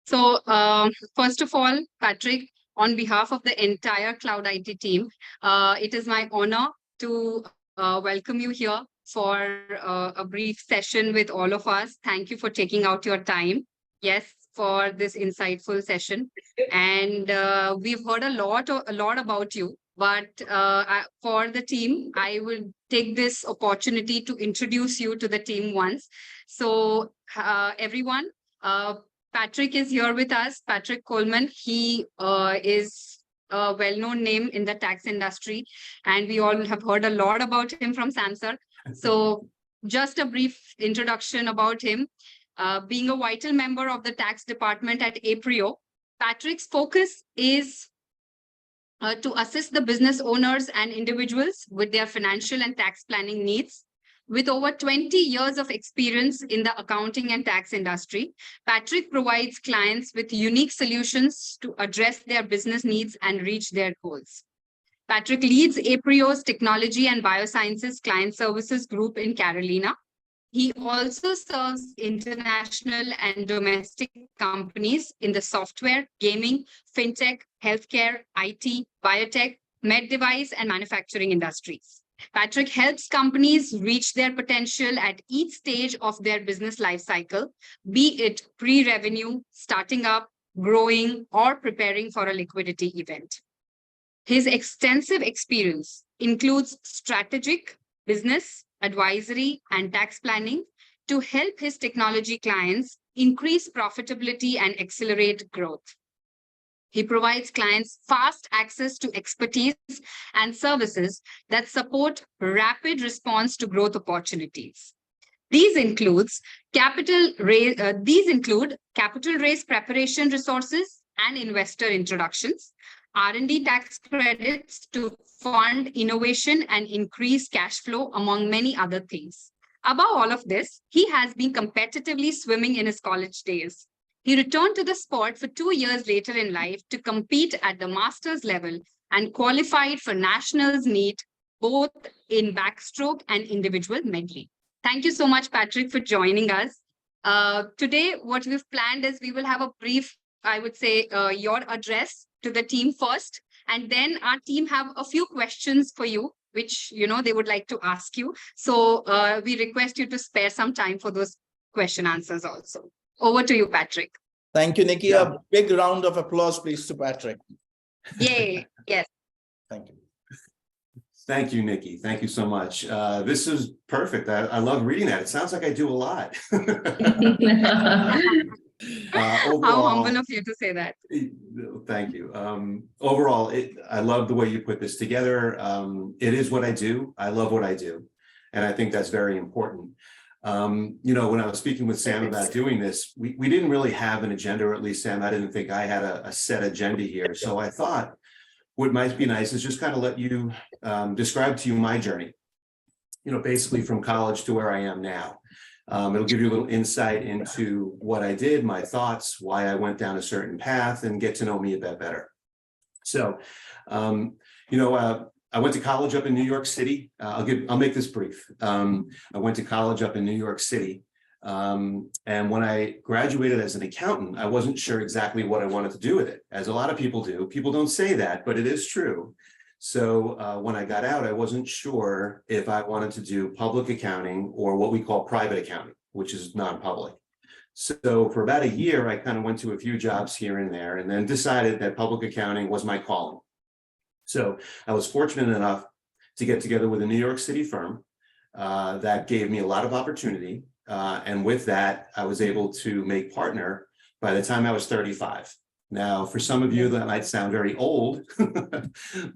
So, first of all, Patrick, on behalf of the entire Cloud IT team, it is my honor to welcome you here for a brief session with all of us. Thank you for taking out your time. Yes, for this insightful session. And we've heard a lot about you. But for the team, I will take this opportunity to introduce you to the team once. So, everyone, Patrick is here with us. Patrick Coleman. He is a well-known name in the tax industry, and we all have heard a lot about him from Samsung. So just a brief introduction about him. Being a vital member of the tax department at Aprio, Patrick's focus is to assist the business owners and individuals with their financial and tax planning needs. With over 20 years of experience in the accounting and tax industry, Patrick provides clients with unique solutions to address their business needs and reach their goals. Patrick leads Aprio's Technology and Biosciences Client Services Group in Carolina. He also serves international and domestic companies in the software, gaming, fintech, healthcare, IT, biotech, med device, and manufacturing industries. Patrick helps companies reach their potential at each stage of their business lifecycle, be it pre-revenue, starting up, growing, or preparing for a liquidity event. His extensive experience includes strategic, business, advisory, and tax planning to help his technology clients increase profitability and accelerate growth. He provides clients fast access to expertise and services that support rapid response to growth opportunities. These include capital raise preparation resources and investor introductions, R&D tax credits to fund innovation and increase cash flow, among many other things. Above all of this, he has been competitively swimming in his college days. He returned to the sport for 2 years later in life to compete at the master's level and qualified for nationals meet both in backstroke and individual medley. Thank you so much, Patrick, for joining us. Today, what we've planned is we will have a brief, I would say, your address to the team first, and then our team have a few questions for you, which, they would like to ask you. So we request you to spare some time for those question answers also. Over to you, Patrick. Thank you, Nikki. Yeah. A big round of applause, please, to Patrick. Yay. Yes. Thank you. Thank you, Nikki. Thank you so much. This is perfect. I love reading that. It sounds like I do a lot. Overall, how humble of you to say that. Thank you. Overall, I love the way you put this together. It is what I do. I love what I do. And I think that's very important. When I was speaking with Sam about doing this, we didn't really have an agenda, or at least Sam, I didn't think I had a set agenda here. So I thought what might be nice is just kind of let you describe to you my journey, basically from college to where I am now. It'll give you a little insight into what I did, my thoughts, why I went down a certain path, and get to know me a bit better. So, I went to college up in New York City. I'll make this brief. I went to college up in New York City. And when I graduated as an accountant, I wasn't sure exactly what I wanted to do with it. As a lot of people do. People don't say that, but it is true. So when I got out, I wasn't sure if I wanted to do public accounting or what we call private accounting, which is non-public. So for about a year, I kind of went to a few jobs here and there, and then decided that public accounting was my calling. So I was fortunate enough to get together with a New York City firm that gave me a lot of opportunity. And with that, I was able to make partner by the time I was 35. Now, for some of you, that might sound very old,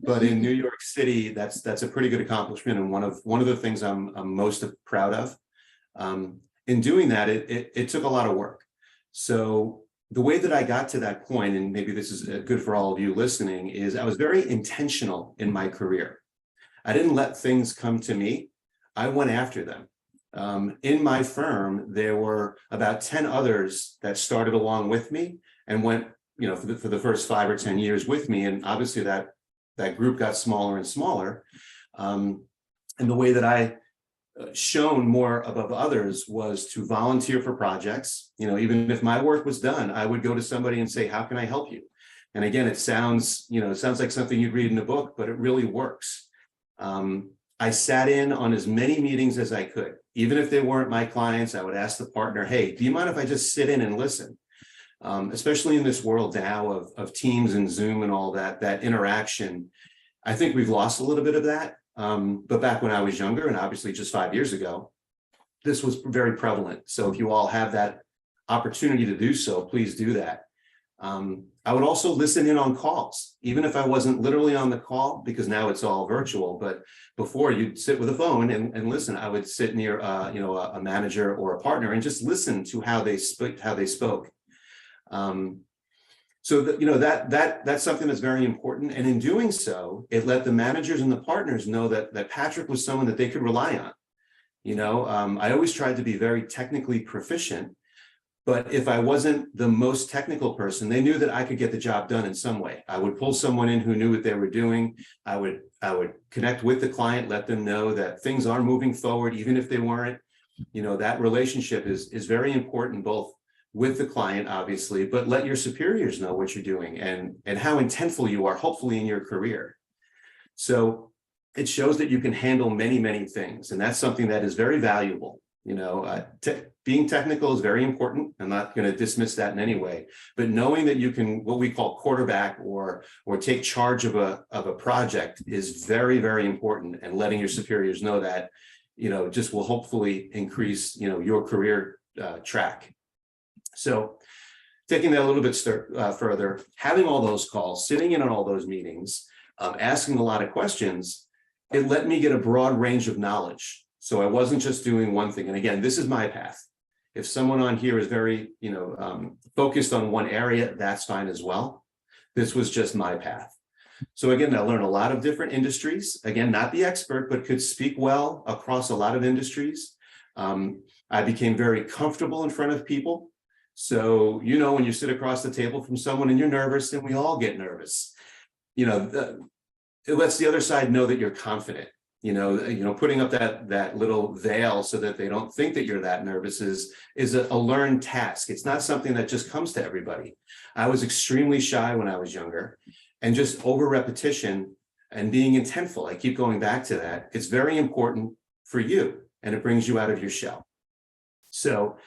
but in New York City, that's a pretty good accomplishment, and one of the things I'm most proud of. In doing that, it took a lot of work. So the way that I got to that point, and maybe this is good for all of you listening, is I was very intentional in my career. I didn't let things come to me. I went after them. In my firm, there were about 10 others that started along with me and went, for the first 5 or 10 years with me. And obviously that group got smaller and smaller. And the way that I shown more above others was to volunteer for projects. You know, even if my work was done, I would go to somebody and say, how can I help you? And again, it sounds like something you'd read in a book, but it really works. I sat in on as many meetings as I could. Even if they weren't my clients, I would ask the partner, hey, do you mind if I just sit in and listen? Especially in this world now of Teams and Zoom and all that interaction, I think we've lost a little bit of that. But back when I was younger, and obviously just 5 years ago, this was very prevalent. So if you all have that opportunity to do so, please do that. I would also listen in on calls, even if I wasn't literally on the call, because now it's all virtual. But before, you'd sit with a phone and listen. I would sit near a manager or a partner and just listen to how they spoke. So that that's something that's very important. And in doing so, it let the managers and the partners know that Patrick was someone that they could rely on. I always tried to be very technically proficient, but if I wasn't the most technical person, they knew that I could get the job done in some way. I would pull someone in who knew what they were doing. I would connect with the client, let them know that things are moving forward, even if they weren't. That relationship is very important, both with the client, obviously, but let your superiors know what you're doing and how intentful you are, hopefully, in your career. So it shows that you can handle many, many things. And that's something that is very valuable. Being technical is very important. I'm not going to dismiss that in any way, but knowing that you can, what we call quarterback or take charge of a project is very, very important. And letting your superiors know that, just will hopefully increase, your career track. So taking that a little bit further, having all those calls, sitting in on all those meetings, asking a lot of questions, it let me get a broad range of knowledge. So I wasn't just doing one thing. And again, this is my path. If someone on here is very, focused on one area, that's fine as well. This was just my path. So again, I learned a lot of different industries. Again, not the expert, but could speak well across a lot of industries. I became very comfortable in front of people. So, when you sit across the table from someone and you're nervous, and we all get nervous, it lets the other side know that you're confident. Putting up that little veil so that they don't think that you're that nervous is a learned task. It's not something that just comes to everybody. I was extremely shy when I was younger, and just over repetition and being intentful. I keep going back to that. It's very important for you, and it brings you out of your shell. So,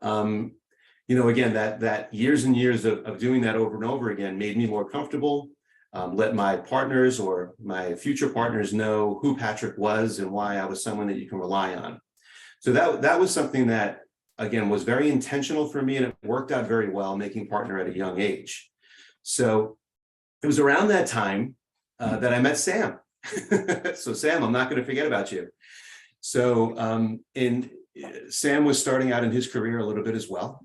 again, that years and years of doing that over and over again made me more comfortable. Let my partners or my future partners know who Patrick was and why I was someone that you can rely on. So that was something that, again, was very intentional for me, and it worked out very well, making partner at a young age. So it was around that time that I met Sam. So Sam, I'm not going to forget about you. So Sam was starting out in his career a little bit as well.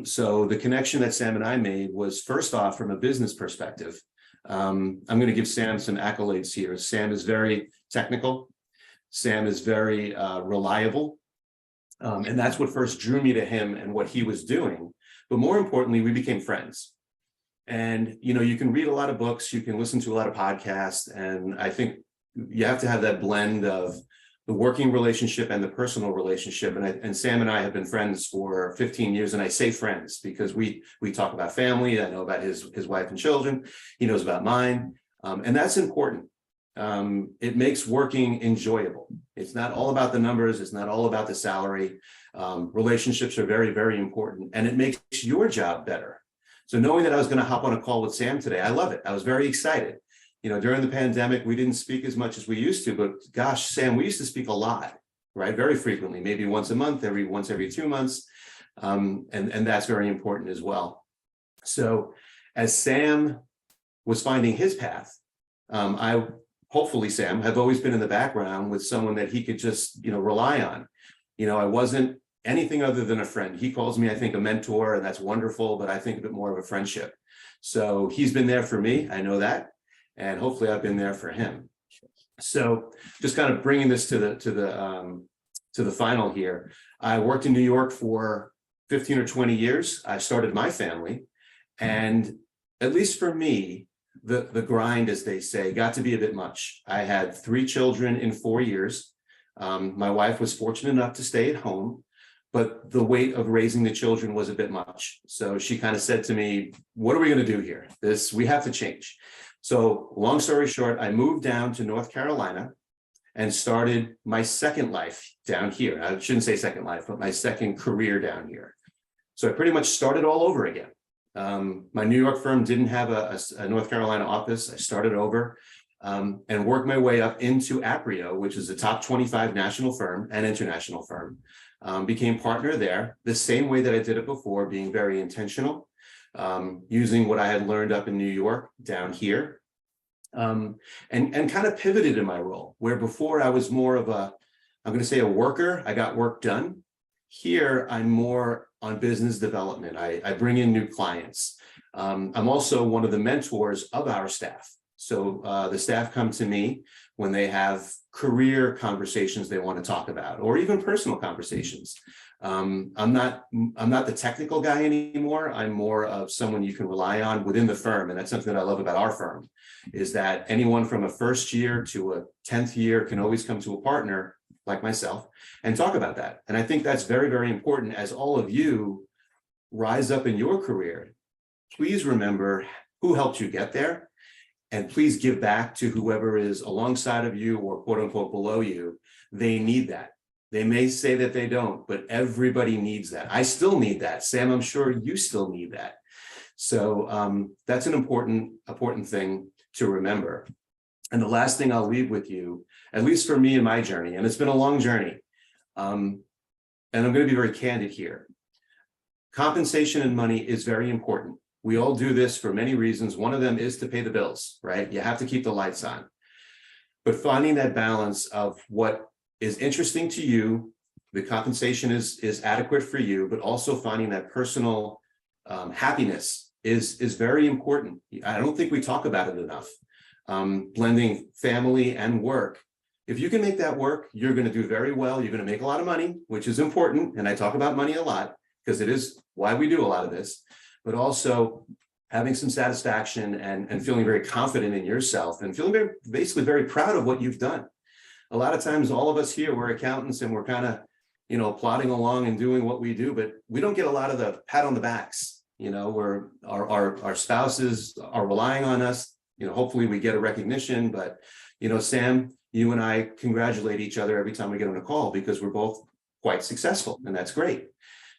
So the connection that Sam and I made was, first off, from a business perspective. I'm going to give Sam some accolades here. Sam is very technical. Sam is very reliable. And that's what first drew me to him and what he was doing. But more importantly, we became friends. And, you can read a lot of books, you can listen to a lot of podcasts, and I think you have to have that blend of the working relationship and the personal relationship. And Sam and I have been friends for 15 years. And I say friends because we talk about family. I know about his wife and children. He knows about mine. And that's important. It makes working enjoyable. It's not all about the numbers. It's not all about the salary. Relationships are very, very important. And it makes your job better. So knowing that I was going to hop on a call with Sam today, I love it. I was very excited. During the pandemic, we didn't speak as much as we used to, but gosh, Sam, we used to speak a lot, right? Very frequently, maybe once a month, once every 2 months. And that's very important as well. So as Sam was finding his path, hopefully Sam have always been in the background with someone that he could just, rely on. I wasn't anything other than a friend. He calls me, I think, a mentor, and that's wonderful, but I think a bit more of a friendship. So he's been there for me. I know that. And hopefully I've been there for him. So just kind of bringing this to the final here. I worked in New York for 15 or 20 years. I started my family, and at least for me, the grind, as they say, got to be a bit much. I had 3 children in 4 years. My wife was fortunate enough to stay at home, but the weight of raising the children was a bit much. So she kind of said to me, what are we going to do here? We have to change. So long story short, I moved down to North Carolina and started my second life down here. I shouldn't say second life, but my second career down here. So I pretty much started all over again. My New York firm didn't have a North Carolina office. I started over and worked my way up into Aprio, which is a top 25 national firm and international firm. Became partner there the same way that I did it before, being very intentional, using what I had learned up in New York down here, and kind of pivoted in my role, where before I was more of I'm going to say a worker. I got work done. Here, I'm more on business development. I bring in new clients. I'm also one of the mentors of our staff. So the staff come to me when they have career conversations they want to talk about, or even personal conversations. I'm not the technical guy anymore. I'm more of someone you can rely on within the firm. And that's something that I love about our firm, is that anyone from a first year to a 10th year can always come to a partner like myself and talk about that. And I think that's very, very important. As all of you rise up in your career, please remember who helped you get there. And please give back to whoever is alongside of you or quote unquote below you. They need that. They may say that they don't, but everybody needs that. I still need that. Sam, I'm sure you still need that. So that's an important thing to remember. And the last thing I'll leave with you, at least for me in my journey, and it's been a long journey, and I'm going to be very candid here. Compensation and money is very important. We all do this for many reasons. One of them is to pay the bills, right? You have to keep the lights on. But finding that balance of what is interesting to you, the compensation is adequate for you, but also finding that personal happiness is very important. I don't think we talk about it enough. Blending family and work. If you can make that work, you're going to do very well. You're going to make a lot of money, which is important. And I talk about money a lot because it is why we do a lot of this. But also having some satisfaction and feeling very confident in yourself and feeling basically very proud of what you've done. A lot of times, all of us here, we're accountants and we're kind of, plodding along and doing what we do, but we don't get a lot of the pat on the backs. Where our spouses are relying on us. Hopefully we get a recognition, but, Sam, you and I congratulate each other every time we get on a call because we're both quite successful, and that's great.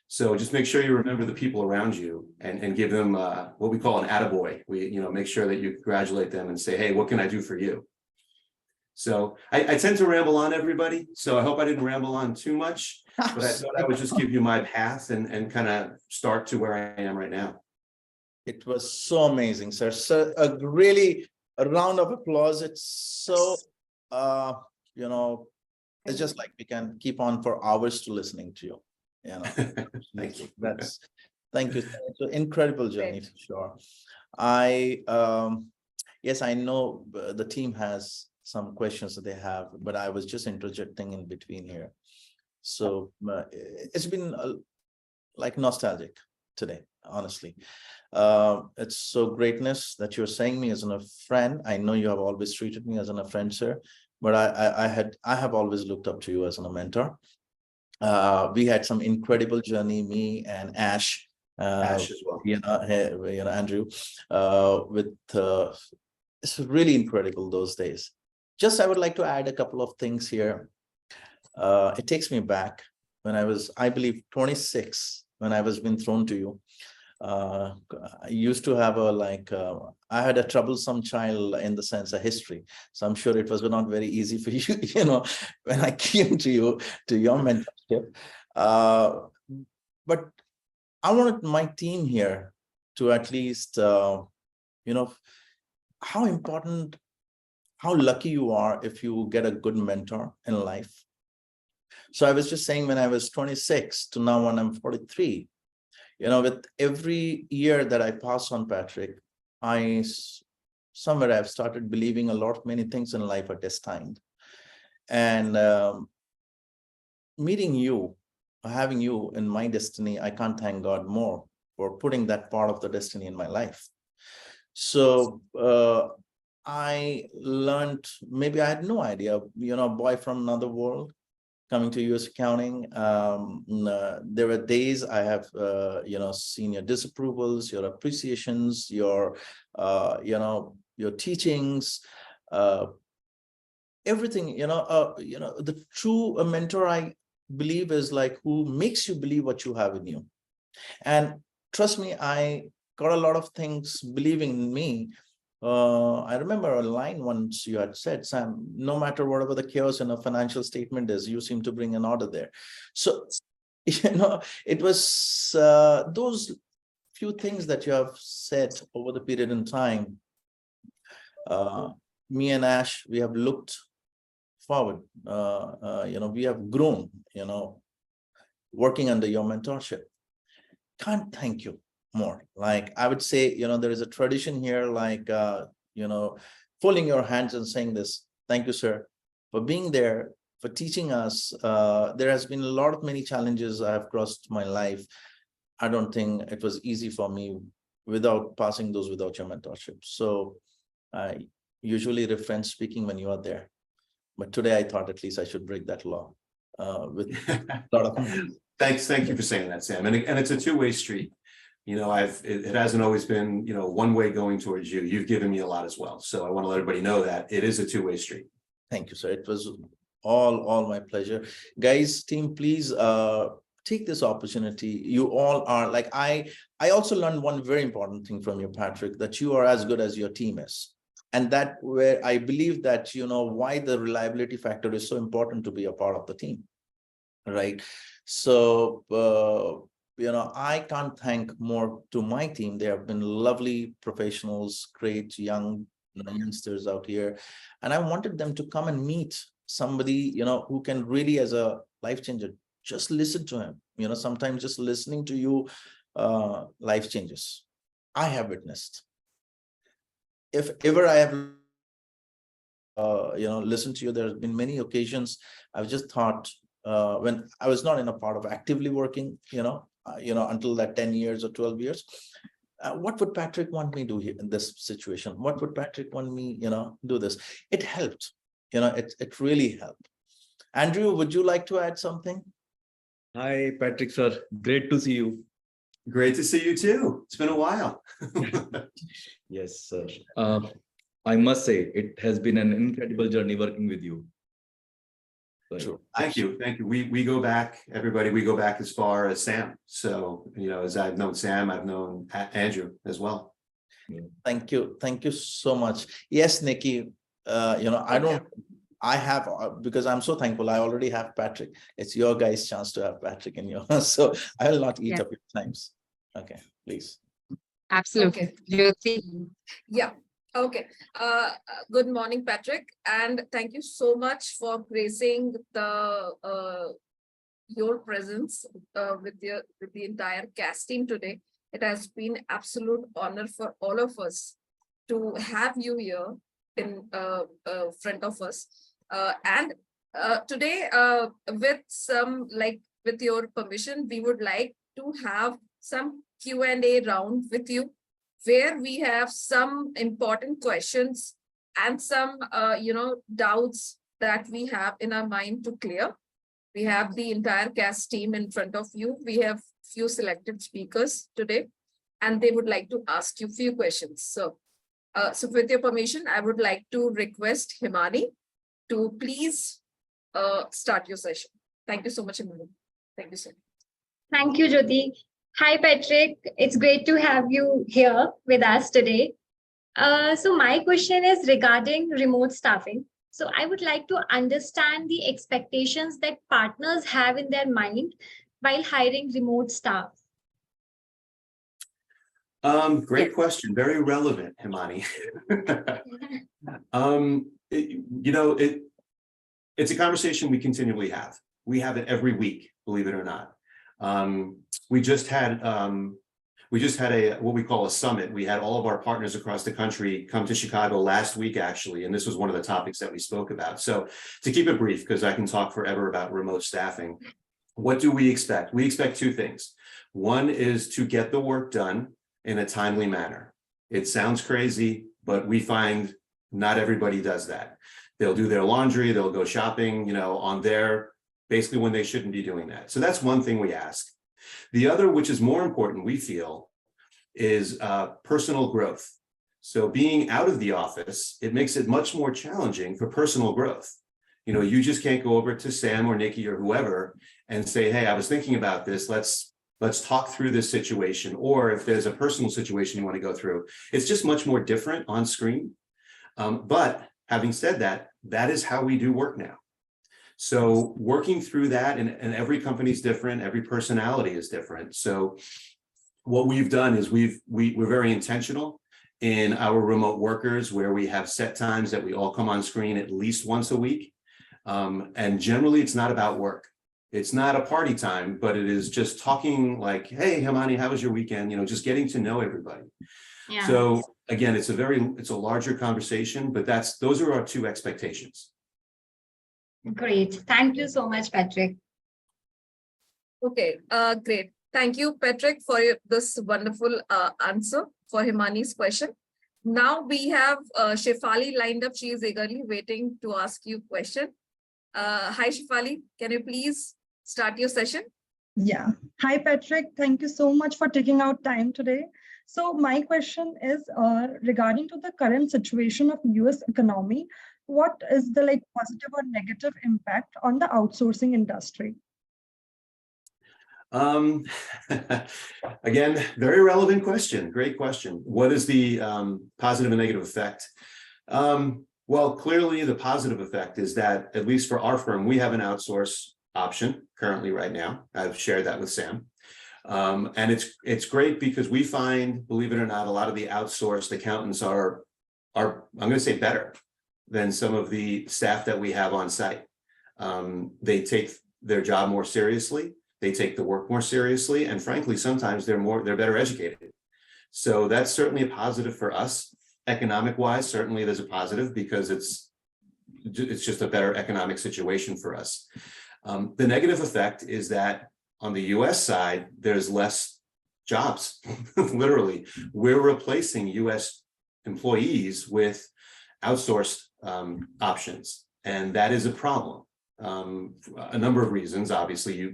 So just make sure you remember the people around you and give them what we call an attaboy. Make sure that you congratulate them and say, hey, what can I do for you? So I tend to ramble on, everybody. So I hope I didn't ramble on too much, but I thought I would just give you my path and kind of start to where I am right now. It was so amazing, sir. So a round of applause. It's so, it's just like we can keep on for hours to listening to you. Thank you. Thank you. It's an incredible journey for sure. Yes, I know the team has some questions that they have, but I was just interjecting in between here. So it's been like nostalgic today, honestly. It's so greatness that you're saying me as a friend. I know you have always treated me as a friend, sir, but I have always looked up to you as a mentor. We had some incredible journey, me and Ash Ash as well. Andrew, it's really incredible those days. Just I would like to add a couple of things here. It takes me back when I was, I believe, 26 when I was being thrown to you. I used to have I had a troublesome child in the sense of history. So I'm sure it was not very easy for you, when I came to you, to your mentorship. But I wanted my team here to at least, how important, how lucky you are if you get a good mentor in life. So I was just saying, when I was 26 to now when I'm 43, with every year that I pass on, Patrick, somewhere I've started believing many things in life are destined. And meeting you, having you in my destiny, I can't thank God more for putting that part of the destiny in my life. So I learned, maybe I had no idea, a boy from another world, coming to US accounting. There were days I have, seen your disapprovals, your appreciations, your teachings, everything, the true mentor, I believe, is like who makes you believe what you have in you. And trust me, I got a lot of things believing in me. I remember a line once you had said, Sam, no matter whatever the chaos in a financial statement is, you seem to bring an order there. So, it was those few things that you have said over the period in time. Me and Ash, we have looked forward. We have grown, working under your mentorship. Can't thank you more. Like I would say, there is a tradition here, like, folding your hands and saying this, thank you, sir, for being there, for teaching us. There has been many challenges I have crossed my life. I don't think it was easy for me without passing those without your mentorship. So I usually refrain speaking when you are there. But today I thought at least I should break that law with a lot of. Thank you for saying that, Sam. And it's a two-way street. It hasn't always been, one way going towards you. You've given me a lot as well. So I want to let everybody know that it is a two-way street. Thank you, sir. It was all my pleasure. Guys, team, please take this opportunity. You all are like, I also learned one very important thing from you, Patrick, that you are as good as your team is. And that where I believe that, why the reliability factor is so important to be a part of the team, right? So, I can't thank more to my team. They have been lovely professionals, great youngsters out here. And I wanted them to come and meet somebody, who can really, as a life changer, just listen to him. Sometimes just listening to you, life changes. I have witnessed. If ever I have, listened to you, there have been many occasions I've just thought, when I was not in a part of actively working, until that 10 years or 12 years, what would Patrick want me to do here in this situation? What would Patrick want me, do this? It helped, it really helped. Andrew, would you like to add something? Hi, Patrick, sir. Great to see you. Great to see you too. It's been a while. Yes, sir. I must say, it has been an incredible journey working with you. True. Thank you. We go back, everybody, we go back as far as Sam. So, as I've known Sam, I've known Andrew as well. Thank you. Thank you so much. Yes, Nikki, I have, because I'm so thankful. I already have Patrick. It's your guys' chance to have Patrick in you. So I will not eat up your times. Okay, please. Absolutely. Jyoti. Yeah. Okay. Good morning, Patrick, and thank you so much for gracing your presence with the entire cast team today. It has been absolute honor for all of us to have you here in front of us. And today, with your permission, we would like to have some Q&A round with you, where we have some important questions and some, doubts that we have in our mind to clear. We have the entire cast team in front of you. We have few selected speakers today, and they would like to ask you few questions. So with your permission, I would like to request Himani to please start your session. Thank you so much, Himani. Thank you, sir. Thank you, Jyoti. Hi, Patrick. It's great to have you here with us today. So my question is regarding remote staffing. So I would like to understand the expectations that partners have in their mind while hiring remote staff. Great question. Very relevant, Himani. It's a conversation we continually have. We have it every week, believe it or not. We just had what we call a summit. We had all of our partners across the country come to Chicago last week, actually, and this was one of the topics that we spoke about. So to keep it brief, because I can talk forever about remote staffing, what do we expect? We expect two things. One is to get the work done in a timely manner. It sounds crazy, but we find not everybody does that. They'll do their laundry, they'll go shopping, on their basically when they shouldn't be doing that. So that's one thing we ask. The other, which is more important, we feel, is personal growth. So being out of the office, it makes it much more challenging for personal growth. You know, you just can't go over to Sam or Nikki or whoever and say, hey, I was thinking about this. Let's talk through this situation. Or if there's a personal situation you want to go through, it's just much more different on screen. But having said that, that is how we do work now. So working through that, and every company is different, every personality is different. So what we've done is we're very intentional in our remote workers, where we have set times that we all come on screen at least once a week. And generally it's not about work. It's not a party time, but it is just talking like, hey, Himani, how was your weekend? You know, just getting to know everybody. Yeah. So again, it's a larger conversation, but those are our two expectations. Great. Thank you so much, Patrick. Okay, great. Thank you, Patrick, for this wonderful answer for Himani's question. Now we have Shefali lined up. She is eagerly waiting to ask you a question. Hi, Shefali. Can you please start your session? Yeah. Hi, Patrick. Thank you so much for taking out time today. So my question is regarding to the current situation of US economy. What is the positive or negative impact on the outsourcing industry? Again, very relevant question. Great question. What is the positive and negative effect? Well, clearly the positive effect is that, at least for our firm, we have an outsource option currently right now. I've shared that with Sam. And it's great because we find, believe it or not, a lot of the outsourced accountants are I'm going to say better than some of the staff that we have on site. They take their job more seriously. They take the work more seriously. And frankly, sometimes they're better educated. So that's certainly a positive for us. Economic wise, certainly there's a positive because it's just a better economic situation for us. The negative effect is that on the US side, there's less jobs. Literally, we're replacing US employees with outsourced options, and that is a problem. A number of reasons, obviously.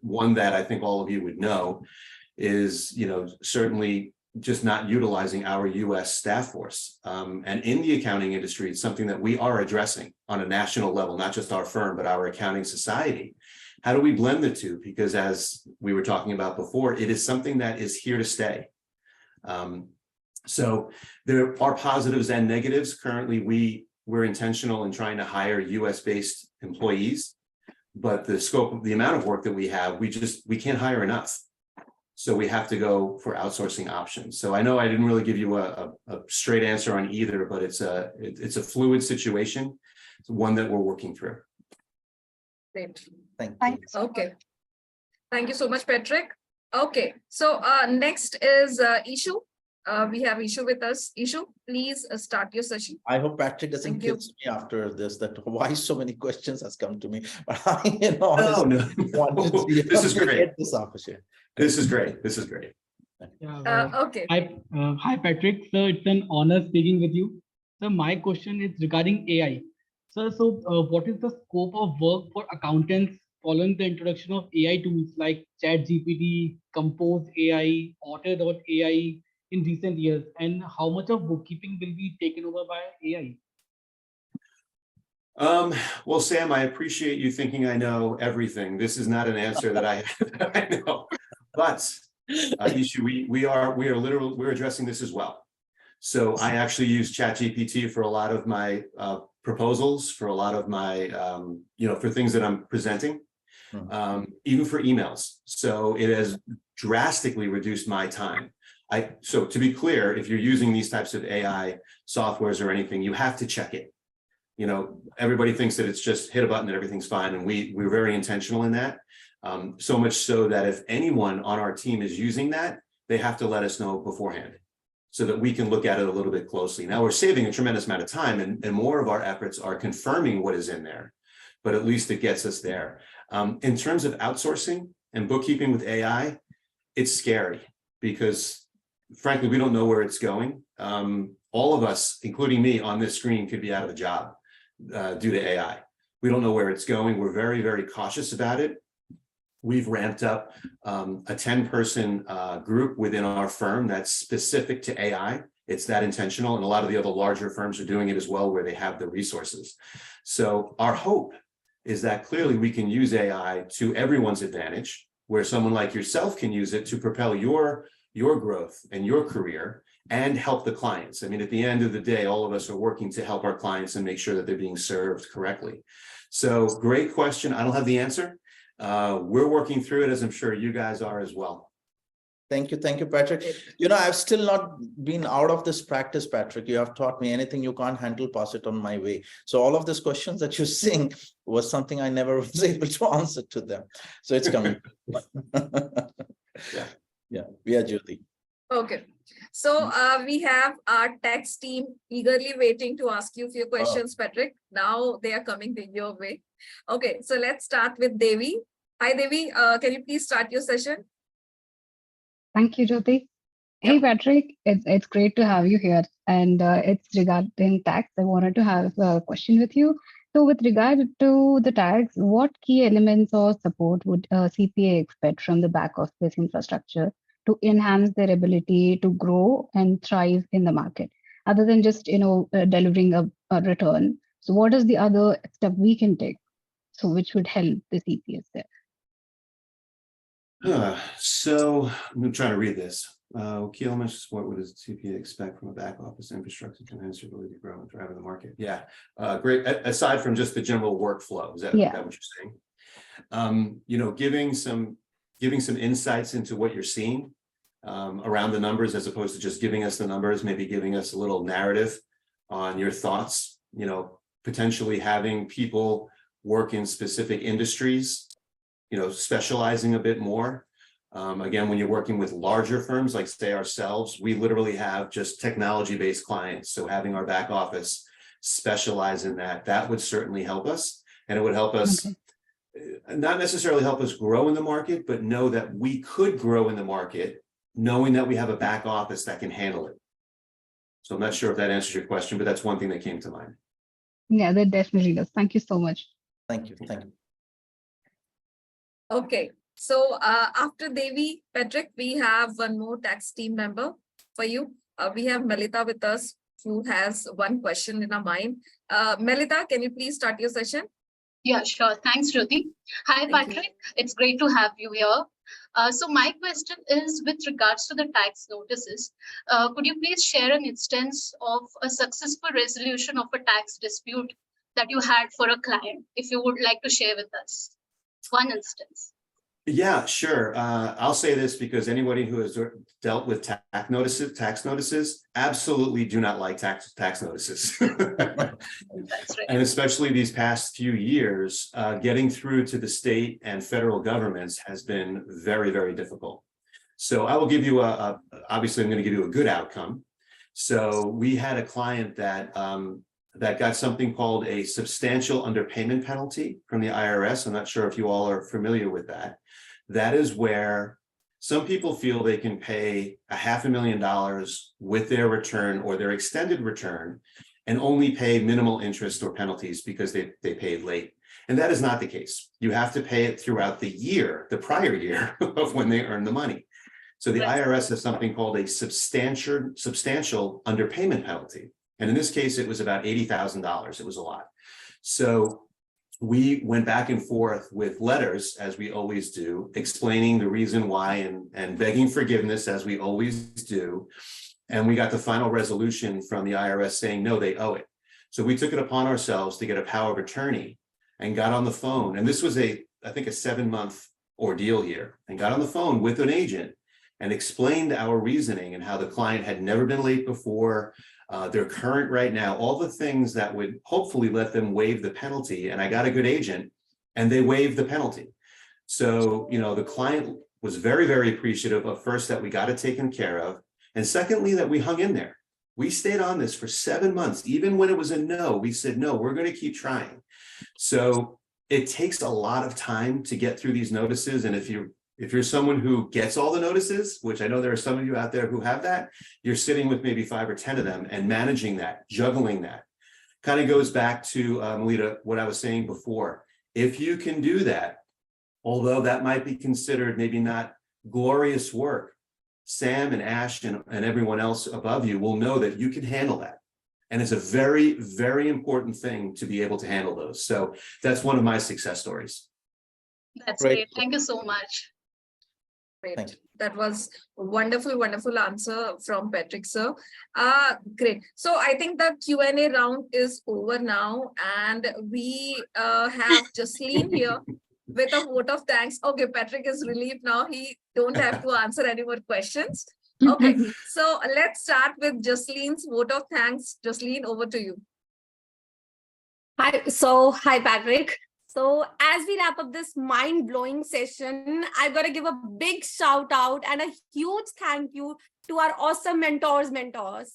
One that I think all of you would know is, certainly just not utilizing our US staff force. And in the accounting industry, it's something that we are addressing on a national level, not just our firm, but our accounting society. How do we blend the two? Because as we were talking about before, it is something that is here to stay. So there are positives and negatives. Currently, we're intentional in trying to hire US-based employees, but the scope of the amount of work that we have, we can't hire enough. So we have to go for outsourcing options. So I know I didn't really give you a straight answer on either, but it's a fluid situation. It's one that we're working through. Great. Thank Thank you. you. So Okay. Thank you so much, Patrick. Okay, so next is Ishu. We have Ishu with us. Ishu, please start your session. I hope Patrick doesn't Thank you. kill me after this, that why so many questions has come to me. But I, No, honestly wanted to, This is great. get this opportunity. This is great. This is great. Yeah, Okay. hi, Patrick. So it's an honor speaking with you. So my question is regarding AI. So what is the scope of work for accountants following the introduction of AI tools like ChatGPT, Compose AI, Otter.ai in recent years, and how much of bookkeeping will be taken over by AI? Well, Sam, I appreciate you thinking I know everything. This is not an answer that I know, but Ishu, we're addressing this as well. So I actually use ChatGPT for a lot of my proposals, for a lot of my for things that I'm presenting, even for emails. So it has drastically reduced my time. So to be clear, if you're using these types of AI softwares or anything, you have to check it. Everybody thinks that it's just hit a button and everything's fine. And we're very intentional in that. So much so that if anyone on our team is using that, they have to let us know beforehand so that we can look at it a little bit closely. Now we're saving a tremendous amount of time, and more of our efforts are confirming what is in there, but at least it gets us there. In terms of outsourcing and bookkeeping with AI, it's scary because frankly, we don't know where it's going. All of us, including me on this screen, could be out of a job due to AI. We don't know where it's going. We're very, very cautious about it. We've ramped up a 10-person group within our firm that's specific to AI. It's that intentional, and a lot of the other larger firms are doing it as well, where they have the resources. So our hope is that clearly we can use AI to everyone's advantage, where someone like yourself can use it to propel your growth and your career and help the clients. I mean, at the end of the day, all of us are working to help our clients and make sure that they're being served correctly. So great question. I don't have the answer. We're working through it, as I'm sure you guys are as well. Thank you, Patrick. You know, I've still not been out of this practice, Patrick. You have taught me anything you can't handle, pass it on my way. So all of these questions that you're saying was something I never was able to answer to them. So it's coming. Yeah, we are Jyoti. Okay, so we have our tax team eagerly waiting to ask you a few questions, Patrick. Now they are coming your way. Okay, so let's start with Devi. Hi, Devi. Can you please start your session? Thank you, Jyoti. Hey, Patrick, it's great to have you here. And it's regarding tax. I wanted to have a question with you. So with regard to the tax, what key elements or support would CPA expect from the back office infrastructure to enhance their ability to grow and thrive in the market, other than just, delivering a return? So what is the other step we can take, so which would help the CPAs there? So I'm trying to read this. Key elements of support, what does CPA expect from a back office infrastructure to enhance your ability to grow and thrive in the market? Yeah, great. Aside from just the general workflow, is that what you're saying? Giving some insights into what you're seeing around the numbers, as opposed to just giving us the numbers, maybe giving us a little narrative on your thoughts, potentially having people work in specific industries, specializing a bit more. Again, when you're working with larger firms, like say ourselves, we literally have just technology-based clients. So having our back office specialize in that would certainly help us. And it would help us, not necessarily help us grow in the market, but know that we could grow in the market, knowing that we have a back office that can handle it. So I'm not sure if that answers your question, but that's one thing that came to mind. Yeah, that definitely does. Thank you so much. Thank you. Okay, so after Devi, Patrick, we have one more tax team member for you. We have Melita with us, who has one question in her mind. Melita, can you please start your session? Yeah, sure. Thanks, Jyoti. Hi, Patrick. It's great to have you here. So my question is with regards to the tax notices. Could you please share an instance of a successful resolution of a tax dispute that you had for a client, if you would like to share with us? One instance. Yeah, sure. I'll say this because anybody who has dealt with tax notices absolutely do not like tax notices. That's right. And especially these past few years, getting through to the state and federal governments has been very, very difficult. So I will give you obviously I'm going to give you a good outcome. So we had a client that got something called a substantial underpayment penalty from the IRS. I'm not sure if you all are familiar with that. That is where some people feel they can pay $500,000 with their return or their extended return and only pay minimal interest or penalties because they paid late. And that is not the case. You have to pay it throughout the year, the prior year of when they earn the money. So the IRS has something called a substantial underpayment penalty. And in this case, it was about $80,000. It was a lot. So we went back and forth with letters, as we always do, explaining the reason why and begging forgiveness, as we always do. And we got the final resolution from the IRS saying, no, they owe it. So we took it upon ourselves to get a power of attorney and got on the phone. And this was I think a 7-month ordeal here, and got on the phone with an agent and explained our reasoning and how the client had never been late before. They're current right now, all the things that would hopefully let them waive the penalty. And I got a good agent and they waived the penalty. So, the client was very, very appreciative of, first, that we got it taken care of. And secondly, that we hung in there. We stayed on this for 7 months. Even when it was a no, we said, no, we're going to keep trying. So it takes a lot of time to get through these notices. And if you're someone who gets all the notices, which I know there are some of you out there who have that, you're sitting with maybe 5 or 10 of them and managing that, juggling that. kind of goes back to Melita, what I was saying before. If you can do that, although that might be considered maybe not glorious work, Sam and Ash and everyone else above you will know that you can handle that. And it's a very, very important thing to be able to handle those. So that's one of my success stories. That's Great. great. Thank you so much. Great. Thank you. That was a wonderful, wonderful answer from Patrick, sir. Great. So I think the Q&A round is over now, and we have Jasleen here with a vote of thanks. Okay, Patrick is relieved now. He don't have to answer any more questions. Okay, so let's start with Jasleen's vote of thanks. Jasleen, over to you. Hi, Patrick. So as we wrap up this mind-blowing session, I've got to give a big shout out and a huge thank you to our awesome mentors.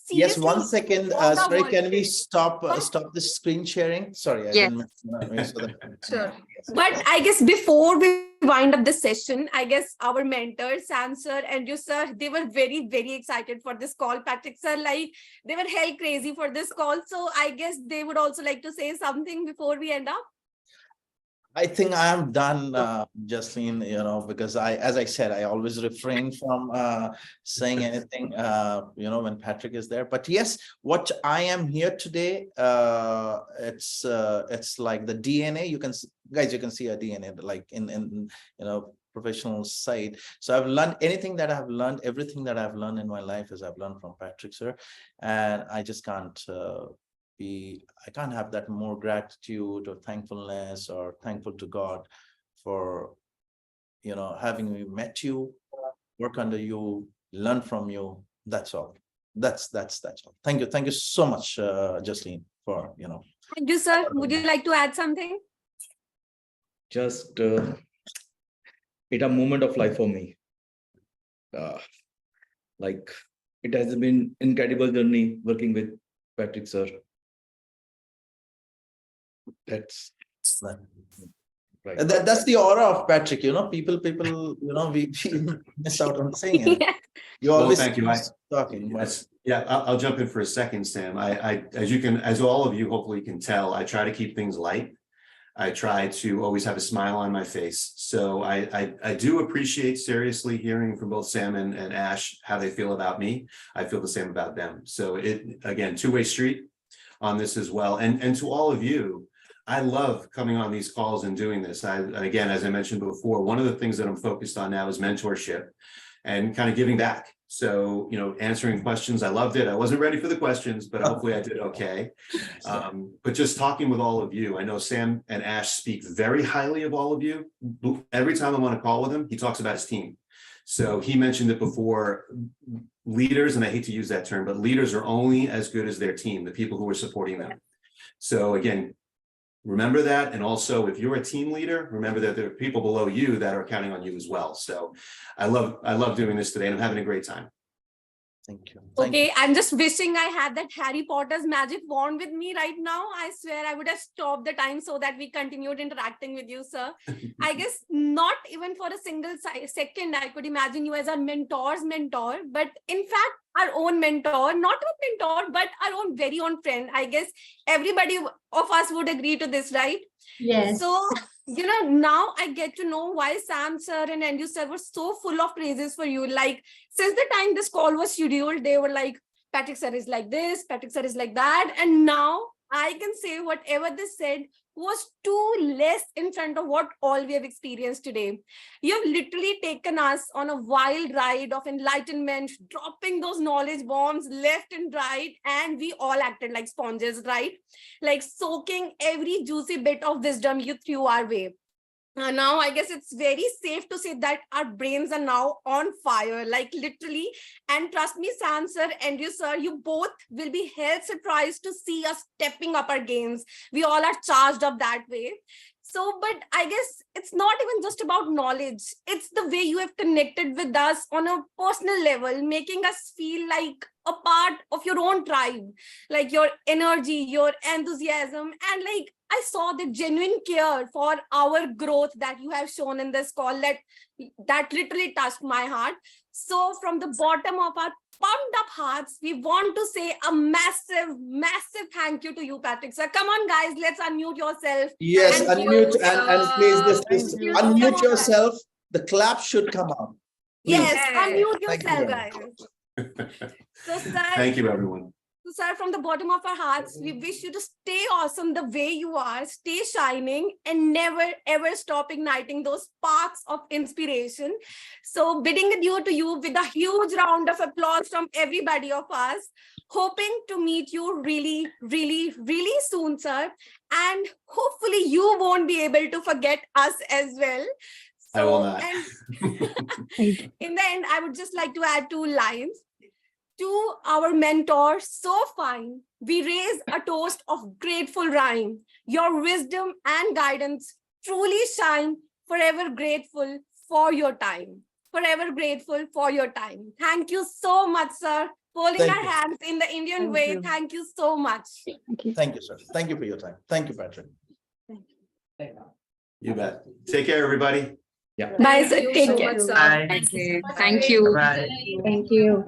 Yes, one Seriously, second. all the Sorry, work- can we stop the screen sharing? Sorry, I Yes. didn't. Sure. But I guess before we wind up this session, I guess our mentors, Sam sir and you sir, they were very, very excited for this call. Patrick sir, like they were hell crazy for this call. So I guess they would also like to say something before we end up. I think I am done, Jasleen, because as I said, I always refrain from saying anything, when Patrick is there. But yes, what I am here today, it's like the DNA. You can see a DNA like in professional side. So I've learned anything that I've learned, everything that I've learned in my life is I've learned from Patrick, sir. And I just can't I can't have that more gratitude or thankfulness or thankful to God for, having me met you, work under you, learn from you. That's all. That's all. Thank you. Thank you so much, Jasleen, for, Thank you, sir. Would you like to add something? Just it a moment of life for me. Like it has been incredible journey working with Patrick sir. That's right. That's the aura of Patrick, people, we miss out on saying it. Yeah. You Well, always thank you. talking. Yes. Yeah, I'll jump in for a second, Sam. As all of you hopefully can tell, I try to keep things light. I try to always have a smile on my face. So I do appreciate seriously hearing from both Sam and Ash how they feel about me. I feel the same about them. So again, two-way street on this as well. And to all of you, I love coming on these calls and doing this. Again, as I mentioned before, one of the things that I'm focused on now is mentorship and kind of giving back. So, answering questions, I loved it. I wasn't ready for the questions, but hopefully I did okay. But just talking with all of you, I know Sam and Ash speak very highly of all of you. Every time I'm on a call with him, he talks about his team. So he mentioned it before, leaders, and I hate to use that term, but leaders are only as good as their team, the people who are supporting them. So again, remember that. And also, if you're a team leader, remember that there are people below you that are counting on you as well. So I love doing this today and I'm having a great time. Thank you. Okay, I'm just wishing I had that Harry Potter's magic wand with me right now. I swear I would have stopped the time so that we continued interacting with you, sir. I guess not even for a single second I could imagine you as our mentor's mentor, but in fact, our own mentor, not a mentor, but our own very own friend. I guess everybody of us would agree to this, right? Yes. So, now I get to know why Sam sir and Andrew sir were so full of praises for you. Like, since the time this call was scheduled, they were like, Patrick sir is like this, Patrick sir is like that. And now I can say whatever they said was too less in front of what all we have experienced today. You have literally taken us on a wild ride of enlightenment, dropping those knowledge bombs left and right, and we all acted like sponges, right? Like soaking every juicy bit of wisdom you threw our way. Now, I guess it's very safe to say that our brains are now on fire, like literally. And trust me, Sam sir and you, sir, you both will be hell surprised to see us stepping up our games. We all are charged up that way. So, but I guess it's not even just about knowledge. It's the way you have connected with us on a personal level, making us feel like a part of your own tribe, like your energy, your enthusiasm, and like I saw the genuine care for our growth that you have shown in this call that literally touched my heart. So from the bottom of our pumped up hearts, we want to say a massive, massive thank you to you, Patrick sir. Come on, guys, let's unmute yourself. Yes, Thank unmute you, and please this Thank you. unmute Come on. yourself. The clap should come out. Please. Yes, Yes. unmute Thank you yourself, very guys. So, sir, Thank you, everyone. So, sir, from the bottom of our hearts, we wish you to stay awesome the way you are, stay shining, and never ever stop igniting those sparks of inspiration. So, bidding adieu to you with a huge round of applause from everybody of us, hoping to meet you really, really, really soon, sir. And hopefully, you won't be able to forget us as well. I will not. And in the end, I would just like to add 2 lines. To our mentor, so fine, we raise a toast of grateful rhyme. Your wisdom and guidance truly shine, forever grateful for your time. Forever grateful for your time. Thank you so much, sir. Holding Thank our you. hands in the Indian Thank way. you. Thank you so much. Thank you. Thank you, sir. Thank you for your time. Thank you, Patrick. You bet. Take care, everybody. Bye, sir. Thank you Take so care. much, sir. Thank you. Thank you. Thank you.